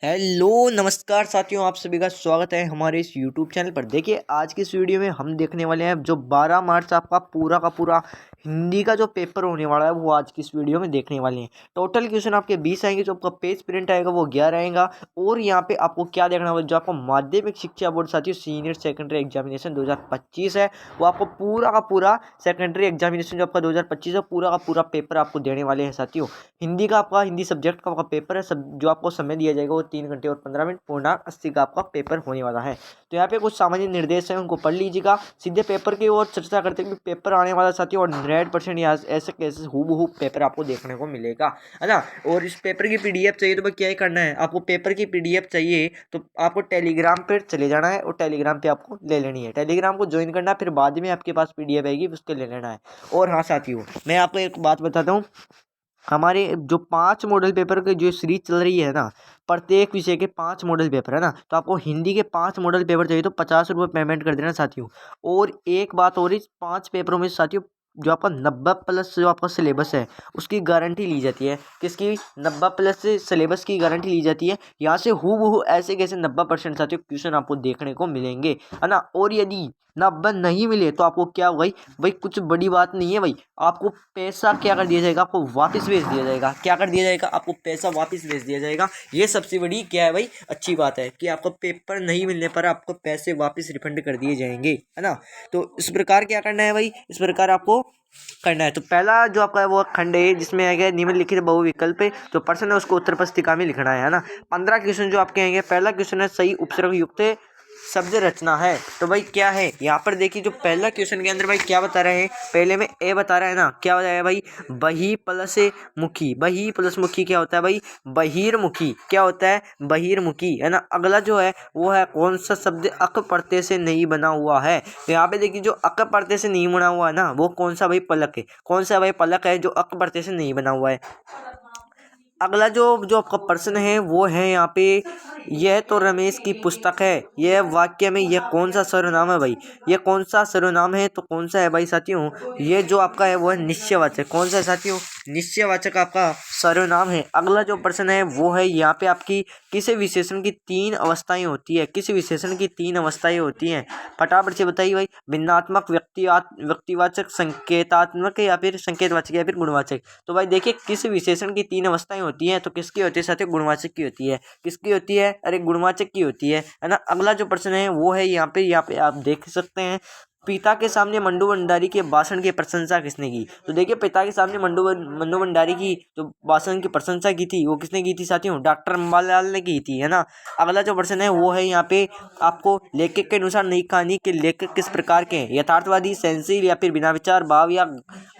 Hello नमस्कार साथियों, आप सभी का स्वागत है हमारे इस यूट्यूब चैनल पर। देखिए, आज की इस वीडियो में हम देखने वाले हैं जो 12 मार्च आपका पूरा का पूरा हिंदी का जो पेपर होने वाला है वो आज की इस वीडियो में देखने वाले हैं। टोटल क्वेश्चन आपके 20 आएंगे, जो आपका पेज प्रिंट आएगा वो 11 आएगा। और यहाँ पे आपको क्या देखना होगा, जो आपको माध्यमिक शिक्षा बोर्ड साथियों सीनियर सेकेंडरी एग्जामिनेशन 2025 है, वो आपको पूरा का पूरा सेकेंडरी एग्जामिनेशन जो आपका 2025 है पूरा का पूरा पेपर आपको देने वाले हैं साथियों। हिंदी का आपका हिंदी सब्जेक्ट का आपका पेपर है, सब जो आपको समय दिया जाएगा वो 3 घंटे और 15 मिनट, पूर्णांक 80 का आपका पेपर होने वाला है। तो यहाँ पे कुछ सामान्य निर्देश हैं, उनको पढ़ लीजिएगा। सीधे पेपर की ओर चर्चा करते हुए पेपर आने वाला साथियों, और 100% यहाँ ऐसे कैसे हूबहू पेपर आपको देखने को मिलेगा, है ना। और इस पेपर की पीडीएफ चाहिए तो भाई क्या ही करना है, आपको पेपर की पीडीएफ चाहिए तो आपको टेलीग्राम पर चले जाना है और टेलीग्राम पे आपको ले लेनी है। टेलीग्राम को ज्वाइन करना, फिर बाद में आपके पास पीडीएफ आएगी उसके ले लेना है। और हाँ साथियों, मैं आपको एक बात बताता हूँ, हमारे जो 5 मॉडल पेपर की जो सीरीज चल रही है ना, प्रत्येक विषय के 5 मॉडल पेपर है ना, तो आपको हिंदी के 5 मॉडल पेपर चाहिए तो 50 रुपये पेमेंट कर देना साथियों। और एक बात और, इस 5 पेपरों में साथियों जो आपका 90+ जो आपका सिलेबस है उसकी गारंटी ली जाती है। किसकी? 90+ से सिलेबस की गारंटी ली जाती है। यहाँ से हूबहू ऐसे कैसे 90% साथियों क्वेश्चन आपको देखने को मिलेंगे, है ना। और यदि 90 नहीं मिले तो आपको क्या भाई भाई कुछ बड़ी बात नहीं है भाई, आपको पैसा क्या कर दिया जाएगा, आपको वापस भेज दिया जाएगा। क्या कर दिया जाएगा? आपको पैसा वापस भेज दिया जाएगा। ये सबसे बड़ी क्या है भाई, अच्छी बात है कि आपको पेपर नहीं मिलने पर आपको पैसे वापस रिफंड कर दिए जाएंगे, है ना। तो इस प्रकार क्या करना है भाई, इस प्रकार आपको करना है। तो पहला जो आपका है वो खंड है जिसमें आएगा निम्नलिखित बहुविकल्प जो प्रश्न है उसको उत्तर पुस्तिका में लिखना है ना। 15 क्वेश्चन जो आपके आएंगे। पहला क्वेश्चन है सही उपसर्ग युक्त शब्द रचना है। तो भाई क्या है यहाँ पर देखिए, जो पहला क्वेश्चन के अंदर भाई क्या बता रहे हैं, पहले में ए बता रहा है ना, क्या बताया भाई, बही प्लस मुखी। बही प्लस मुखी क्या होता है भाई, बहिर्मुखी। क्या होता है? बहिर्मुखी, है ना। अगला जो है वो है कौन सा शब्द अक प्रत्यय से नहीं बना हुआ है। तो यहाँ पे देखिए, जो अक प्रत्यय से नहीं बना हुआ है ना, वो कौन सा भाई, पलक है। कौन सा भाई, पलक है जो अक प्रत्यय से नहीं बना हुआ है। अगला जो जो आपका प्रश्न है वो है यहाँ पे, यह तो रमेश की पुस्तक है, यह वाक्य में यह कौन सा सर्वनाम है भाई, यह कौन सा सर्वनाम है। तो कौन सा है भाई साथियों, ये जो आपका है वो है निश्चयवाचक। कौन सा है साथियों? निश्चयवाचक आपका सर्वनाम है। अगला जो प्रश्न है वो है यहाँ पे आपकी, किसी विशेषण की 3 अवस्थाएं होती है। किसी विशेषण की 3 अवस्थाएं होती हैं, फटाफट से बताइए भाई। भिन्नात्मक, व्यक्तिवाचक, संकेतात्मक या फिर संकेतवाचक या फिर गुणवाचक। तो भाई देखिए, किस विशेषण की 3 अवस्थाएं होती हैं, तो किसकी होती है साथियों? गुणवाचक की होती है। किसकी होती है? अरे गुणवाचक की होती है ना। अगला जो प्रश्न है वो है यहाँ पे आप देख सकते हैं, पिता के सामने मंडू भंडारी के भाषण की प्रशंसा किसने की। तो देखिए, पिता के सामने मंडू भंडारी की जो भाषण की प्रशंसा की थी वो किसने की थी साथियों? डॉक्टर अंबालाल ने की थी, है ना। अगला जो प्रश्न है वो है यहाँ पे आपको, लेखक के अनुसार नई कहानी के लेखक किस प्रकार के हैं? यथार्थवादी, सहनशील या फिर बिना विचार, भाव या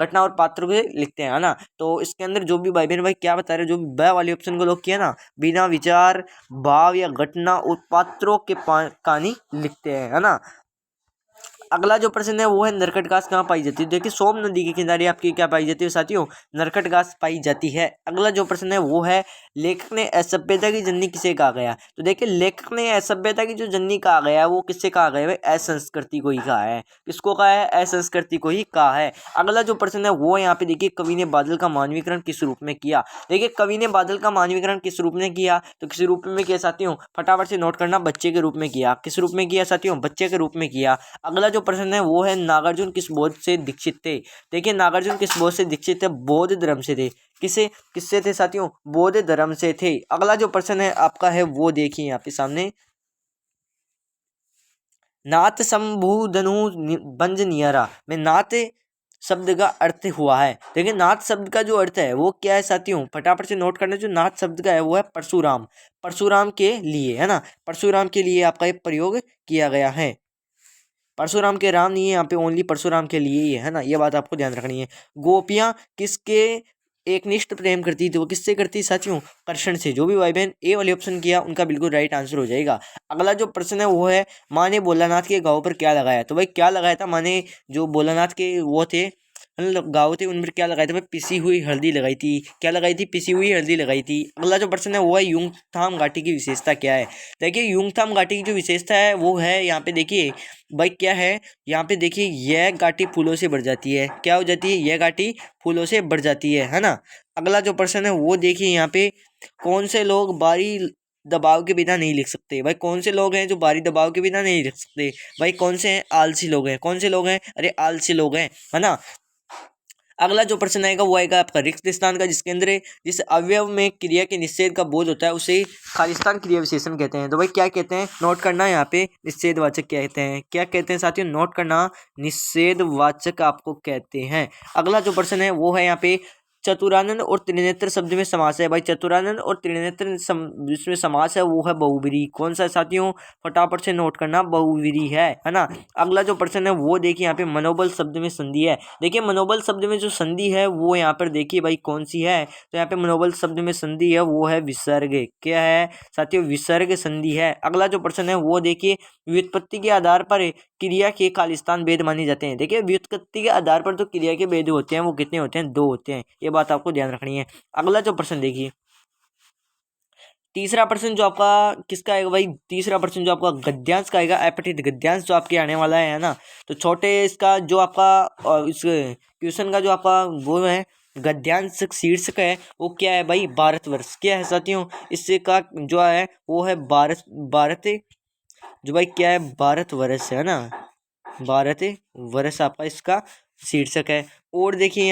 घटना और पात्रों के लिखते हैं, है ना। तो इसके अंदर जो भी भाई बहन भाई क्या बता रहे हैं, जो भी ब वाले ऑप्शन को लोग किया ना, बिना विचार, भाव या घटना और पात्रों के कहानी लिखते हैं, है ना। अगला जो प्रश्न है वो है, नरकट घास कहाँ पाई जाती है। देखिए, सोम नदी के किनारे आपकी क्या पाई जाती है साथियों? नरकट घास पाई जाती है। अगला जो प्रश्न है वो है, लेखक ने असभ्यता की जननी किसे कहा गया। तो देखिए, लेखक ने असभ्यता की जो जननी कहा गया है वो किससे कहा गया है? असंस्कृति को ही कहा है। किसको कहा है? असंस्कृति को ही कहा है। अगला जो प्रश्न है वो यहाँ पे देखिए, कवि ने बादल का मानवीकरण किस रूप में किया। देखिए, कवि ने बादल का मानवीकरण किस रूप में किया, तो किस रूप में किया साथियों? फटाफट से नोट करना, बच्चे के रूप में किया। किस रूप में किया साथियों? बच्चे के रूप में किया। अगला जो प्रश्न है वो है, नागार्जुन किस बौद्ध से दीक्षित थे। देखिए, नागार्जुन किस बौद्ध से दीक्षित थे? बौद्ध धर्म से थे। किससे थे साथियों? बौद्ध धर्म से थे। अगला जो प्रश्न है आपका है वो देखिए यहाँ पे सामने, नाथ संबुधनु बंज नियरा में नाथ शब्द का अर्थ हुआ है। देखिए, नाथ शब्द का जो अर्थ है वो क्या है साथियों? फटाफट से नोट करना, जो नाथ शब्द का है वो है परशुराम। परशुराम के लिए, है ना, परशुराम के लिए आपका ये प्रयोग किया गया है। परशुराम के राम नहीं है यहाँ पे, ओनली परशुराम के लिए ही है ना, ये बात आपको ध्यान रखनी है। गोपियाँ किसके एकनिष्ठ प्रेम करती थी, वो किससे करती साथियों? कृष्ण से। जो भी भाई बहन ए वाले ऑप्शन किया उनका बिल्कुल राइट आंसर हो जाएगा। अगला जो प्रश्न है वो है, माँ ने भोलानाथ के गाँव पर क्या लगाया। तो भाई क्या लगाया था माँ ने, जो भोलानाथ के वो थे गाँव थे उन पर क्या लगाए थे भाई? पिसी हुई हल्दी लगाई थी। क्या लगाई थी? पिसी हुई हल्दी लगाई थी। अगला जो प्रश्न है वो है, युंगथाम घाटी की विशेषता क्या है। देखिए, युंगथाम घाटी की जो विशेषता है वो है यहाँ पे देखिए भाई, क्या है यहाँ पे देखिए, यह घाटी फूलों से भर जाती है। क्या हो जाती है? यह घाटी फूलों से भर जाती है ना। अगला जो प्रश्न है वो देखिए यहाँ पे, कौन से लोग बारी दबाव के बिना नहीं लिख सकते। भाई कौन से लोग हैं जो बाहरी दबाव के बिना नहीं लिख सकते? भाई कौन से हैं? आलसी लोग हैं। कौन से लोग हैं? अरे आलसी लोग हैं, है ना। अगला जो प्रश्न आएगा वो आएगा आपका रिक्त स्थान का, जिसके अंदर जिस अवयव में क्रिया के निषेध का बोध होता है उसे खालिस्तान क्रिया विशेषण कहते हैं। तो भाई क्या कहते हैं? नोट करना है यहाँ पे, निषेधवाचक कहते हैं। क्या कहते हैं साथियों? नोट करना, निषेधवाचक आपको कहते हैं। अगला जो प्रश्न है वो है यहाँ पे चतुरानन और त्रिनेत्र शब्द में समास है। भाई चतुरानन और त्रिनेत्र जिसमें समास है वो है बहुब्रीहि। कौन सा साथियों? फटाफट से नोट करना, बहुब्रीहि है ना। अगला जो प्रश्न है वो देखिए यहाँ पे मनोबल शब्द में संधि है। देखिए मनोबल शब्द में जो संधि है वो यहाँ पर देखिए भाई कौन सी है? तो यहाँ पे मनोबल शब्द में संधि है वो है विसर्ग। क्या है साथियों? विसर्ग संधि है। अगला जो प्रश्न है वो देखिए व्युत्पत्ति के आधार पर क्रिया के खालिस्तान भेद माने जाते हैं। देखिए व्युत्पत्ति के आधार पर तो क्रिया के भेद होते हैं वो कितने होते हैं? 2 होते हैं। ये बात आपको ध्यान रखनी है। अगला जो प्रश्न देखिए, तीसरा प्रश्न जो आपका किसका आएगा भाई? तीसरा प्रश्न जो आपका गद्यांश का आएगा, अपठित गद्यांश जो आपके आने वाला है ना। तो छोटे इसका जो आपका इस क्वेश्चन का जो आपका वो है गद्यांश शीर्षक है वो क्या है भाई? भारतवर्ष। क्या है साथियों? इससे का जो है वो है भारत, भारत जो भाई क्या है? भारतवर्ष है ना, भारत वर्ष आपका इसका शीर्षक है। और देखिए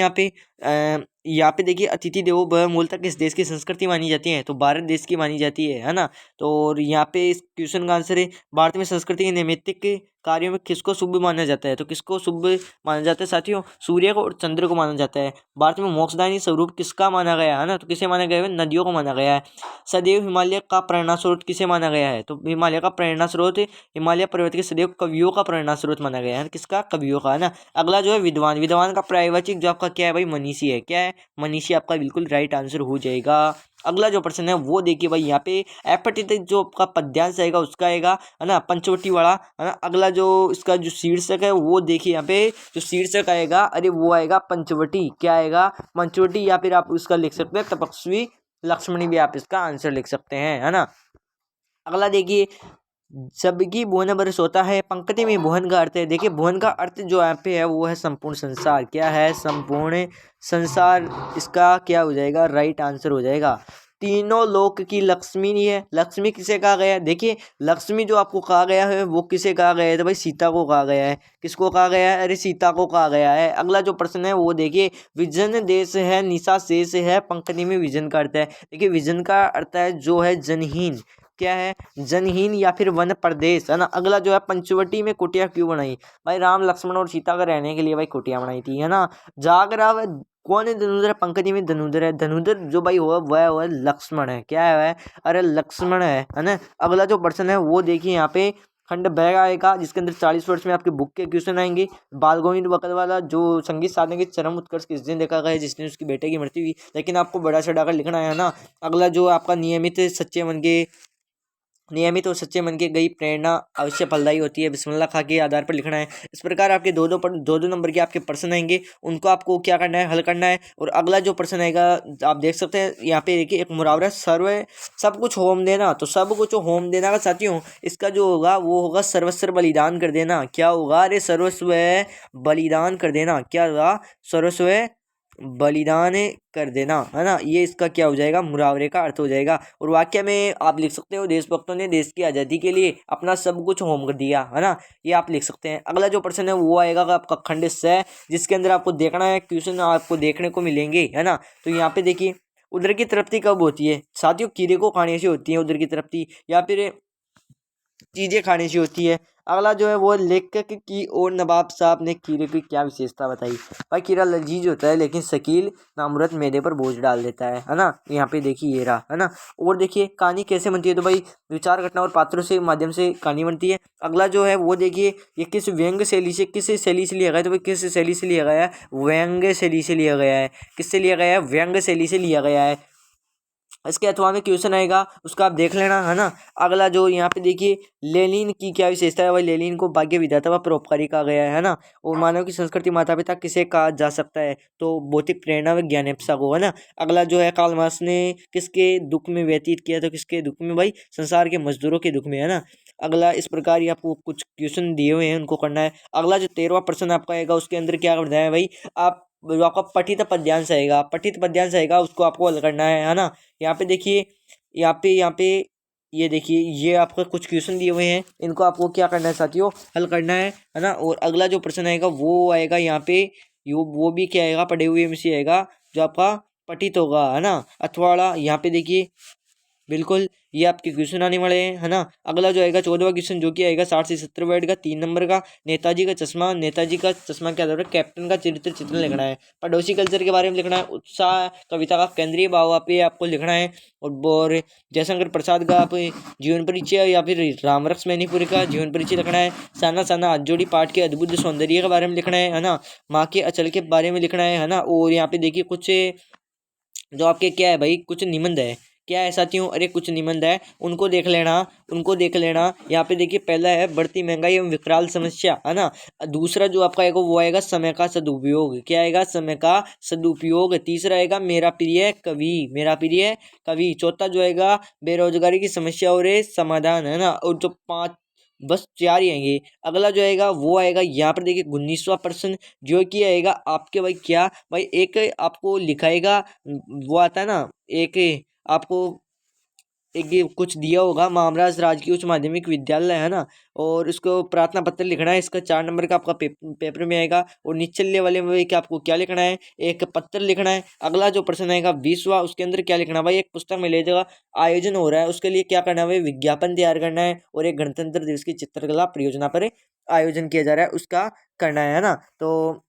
यहाँ पे देखिए अतिथि देवो भव मूलतः किस देश की संस्कृति मानी जाती है? तो भारत देश की मानी जाती है ना। तो और यहाँ पे इस क्वेश्चन का आंसर है भारत में संस्कृति के नैमित्तिक कार्यों में किसको शुभ माना जाता है? तो किसको शुभ माना जाता है साथियों? सूर्य को और चंद्र को माना जाता है। भारत में मोक्षदायी स्वरूप किसका माना गया है ना? तो किसे माना गया है? नदियों को माना गया है। सदैव हिमालय का प्रेरणा स्रोत किसे माना गया है? तो हिमालय का प्रेरणा स्रोत हिमालय पर्वत के सदैव कवियों का प्रेरणा स्रोत माना गया है। किसका? कवियों का, है ना। अगला जो है विद्वान, विद्वान का पर्यायवाची जो आपका क्या है भाई? मनीषी है। क्या है? मनीषी आपका बिल्कुल राइट आंसर हो जाएगा। अगला जो प्रश्न है वो देखिए भाई यहाँ पे अपठित जो आपका पद्यांश आएगा उसका आएगा, है ना, पंचवटी वाला, है ना। अगला जो इसका जो शीर्षक है वो देखिए यहाँ पे जो शीर्षक आएगा अरे वो आएगा पंचवटी। क्या आएगा? पंचवटी, या फिर आप उसका लिख सकते हैं तपस्वी लक्ष्मणी भी आप इसका आंसर लिख सकते हैं, है ना। अगला देखिए सबकी भुवन बरस होता है, पंक्ति में भुवन का अर्थ है। देखिए भुवन का अर्थ जो यहाँ पे है वो है संपूर्ण संसार। क्या है? संपूर्ण संसार। इसका क्या हो जाएगा? राइट आंसर हो जाएगा। तीनों लोक की लक्ष्मी नहीं है। लक्ष्मी किसे कहा गया है? देखिए लक्ष्मी जो आपको कहा गया है वो किसे कहा गया है? तो भाई सीता को कहा गया है। किसको कहा गया है? अरे सीता को कहा गया है। अगला जो प्रश्न है वो देखिए विजन देश है, निशा शेष है, पंक्ति में विजन का अर्थ है। देखिए विजन का अर्थ है जो है जनहीन। क्या है? जनहीन या फिर वन प्रदेश, है ना। अगला जो है पंचवटी में कुटिया क्यों बनाई? भाई राम लक्ष्मण और सीता का रहने के लिए भाई कुटिया बनाई थी, है ना। जाग रहा है कौन है? धनुधर। पंकज में धनुधर है। धनुधर जो भाई हुआ वह लक्ष्मण है। क्या है? अरे लक्ष्मण है ना। अगला जो प्रश्न है वो देखिए यहाँ पे खंड बैग आएगा जिसके अंदर 40 वर्ष में आपके बुक के क्वेश्चन आएंगे। बाल गोविंद बकलवाला जो संगीत साधना के चरम उत्कर्ष किस दिन देखा गया है? जिसने उसकी बेटे की मृत्यु हुई, लेकिन आपको बड़ा चढ़ाकर लिखना है ना। अगला जो आपका नियमित और सच्चे मन की गई प्रेरणा अवश्य फलदायी होती है, बिस्मिल्लाह खा के आधार पर लिखना है। इस प्रकार आपके दो नंबर के आपके प्रश्न आएंगे, उनको आपको क्या करना है? हल करना है। और अगला जो प्रश्न आएगा आप देख सकते हैं यहाँ पे देखिए एक मुहावरा सर्व सब कुछ होम देना। तो सब कुछ होम देना का साथियों इसका जो होगा वो होगा सर्वस्व बलिदान कर देना। क्या होगा? अरे सर्वस्व बलिदान कर देना। क्या होगा? सर्वस्व बलिदान कर देना, है ना। ये इसका क्या हो जाएगा? मुहावरे का अर्थ हो जाएगा। और वाक्य में आप लिख सकते हो देशभक्तों ने देश की आज़ादी के लिए अपना सब कुछ होम कर दिया, है ना। ये आप लिख सकते हैं। अगला जो प्रश्न है वो आएगा आपका खंड स, जिसके अंदर आपको देखना है क्वेश्चन आपको देखने को मिलेंगे, है ना। तो यहाँ पे देखिए उधर की तृप्ति कब होती है साथियों? कीड़े को खाने से होती है उधर की तृप्ति, या फिर चीज़ें खाने से होती है। अगला जो है वो लेखक की और नवाब साहब ने खीरे की क्या विशेषता बताई? भाई खीरा लजीज होता है लेकिन शकील नामूरत मैदे पर बोझ डाल देता है ना। यहाँ पे देखिए ये रहा, है ना। और देखिए कहानी कैसे बनती है? तो भाई विचार घटना और पात्रों से माध्यम से कहानी बनती है। अगला जो है वो देखिए ये किस व्यंग्य शैली से लिया गया है? तो भाई किस शैली से लिया गया है? व्यंग्य शैली से लिया गया है। किससे लिया गया है? व्यंग्य शैली से लिया गया है। इसके अथवा में क्वेश्चन आएगा उसका आप देख लेना, है ना। अगला जो यहाँ पे देखिए लेनिन की क्या विशेषता है? भाई लेनिन को भाग्य विधाता व परोपकारी कहा गया है ना। और मानव की संस्कृति माता पिता किसे कहा जा सकता है? तो भौतिक प्रेरणा व ज्ञानेप्सा को, है ना। अगला जो है कार्ल मार्क्स ने किसके दुख में व्यतीत किया? तो किसके दुख में? भाई संसार के मजदूरों के दुख में, है ना। अगला इस प्रकार ही आपको कुछ क्वेश्चन दिए हुए हैं उनको करना है। अगला जो 13वां प्रश्न आपका आएगा उसके अंदर क्या करना है भाई? जो आपका पठित पद्यांश आएगा, उसको आपको हल करना है ना। यहाँ पे देखिए यहाँ पे ये देखिए, ये आपका कुछ क्वेश्चन दिए हुए हैं, इनको आपको क्या करना है साथियों, हल करना है ना। और अगला जो प्रश्न आएगा वो आएगा यहाँ पे, वो भी क्या आएगा, पढ़े हुए में से आएगा, जो आपका पठित होगा, है ना, अथवाड़ा। यहाँ पे देखिए बिल्कुल ये आपके क्वेश्चन आने वाले हैं, है ना। अगला जो आएगा 14वां क्वेश्चन, जो कि आएगा 60 से 70 वर्ड का, 3 नंबर का। नेताजी का चश्मा, नेताजी का चश्मा क्या है, कैप्टन का चरित्र चित्रण लिखना है। पड़ोसी कल्चर के बारे में लिखना है। उत्साह कविता का केंद्रीय भाव आप पे आपको लिखना है। और जयशंकर प्रसाद का आप जीवन परिचय या फिर रामरक्स मैनीपुरी का जीवन परिचय लिखना है। साना साना हाथ जोड़ी पाठ के अद्भुत सौंदर्य के बारे में लिखना है ना। माँ के अचल के बारे में लिखना है ना। और यहाँ पे देखिए कुछ जो आपके क्या है भाई, कुछ निबंध है, क्या है साथियों, अरे कुछ निबंध है, उनको देख लेना, उनको देख लेना। यहाँ पे देखिए पहला है बढ़ती महंगाई एवं विकराल समस्या, है ना। दूसरा जो आपका आएगा वो आएगा समय का सदुपयोग, क्या आएगा, समय का सदुपयोग। तीसरा आएगा मेरा प्रिय कवि, मेरा प्रिय कवि। चौथा जो आएगा बेरोजगारी की समस्या और समाधान, है ना। और जो पांच, बस चार ही आएंगे। अगला जो आएगा वो आएगा यहाँ पर देखिए 19वां प्रश्न, जो कि आएगा आपके भाई क्या, भाई एक आपको लिखाएगा, वो आता है ना, एक आपको एक ये कुछ दिया होगा, मामराज राजकीय उच्च माध्यमिक विद्यालय, है ना। और उसको प्रार्थना पत्र लिखना है, इसका 4 नंबर का आपका पेपर में आएगा। और निचले वाले में कि आपको क्या लिखना है, एक पत्र लिखना है। अगला जो प्रश्न आएगा 20वां, उसके अंदर क्या लिखना है भाई, एक पुस्तक में ले जाएगा, आयोजन हो रहा है, उसके लिए क्या करना है भाई, विज्ञापन तैयार करना है। और एक गणतंत्र दिवस की चित्रकला परियोजना पर आयोजन किया जा रहा है, उसका करना है ना। तो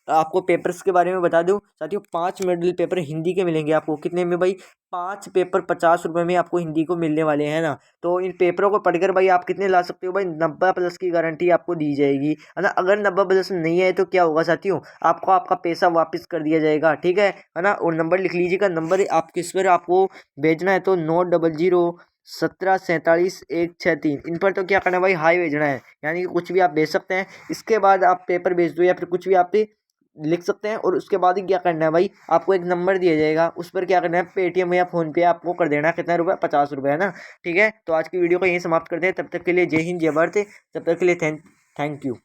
आपको पेपर्स के बारे में बता दूं साथियों, 5 मॉडल पेपर हिंदी के मिलेंगे आपको, कितने में भाई, 5 पेपर 50 रुपये में आपको हिंदी को मिलने वाले हैं ना। तो इन पेपरों को पढ़कर भाई आप कितने ला सकते हो भाई, 90+ की गारंटी आपको दी जाएगी, है ना। अगर 90+ नहीं है तो क्या होगा साथियों, आपको आपका पैसा वापस कर दिया जाएगा, ठीक है ना। और नंबर लिख लीजिएगा, नंबर आप किस पर आपको भेजना है, तो 90017473163, इन पर तो क्या करना है भाई, हाई भेजना है, यानी कि कुछ भी आप भेज सकते हैं। इसके बाद आप पेपर भेज दो या फिर कुछ भी आप लिख सकते हैं। और उसके बाद ही क्या करना है भाई, आपको एक नंबर दिया जाएगा, उस पर क्या करना है, पेटीएम या फोन पे आपको कर देना है, कितना रुपये, 50 रुपये, है ना। ठीक है, तो आज की वीडियो को यहीं समाप्त करते हैं, तब तक के लिए जय हिंद जय भारत, तब तक के लिए थैंक यू।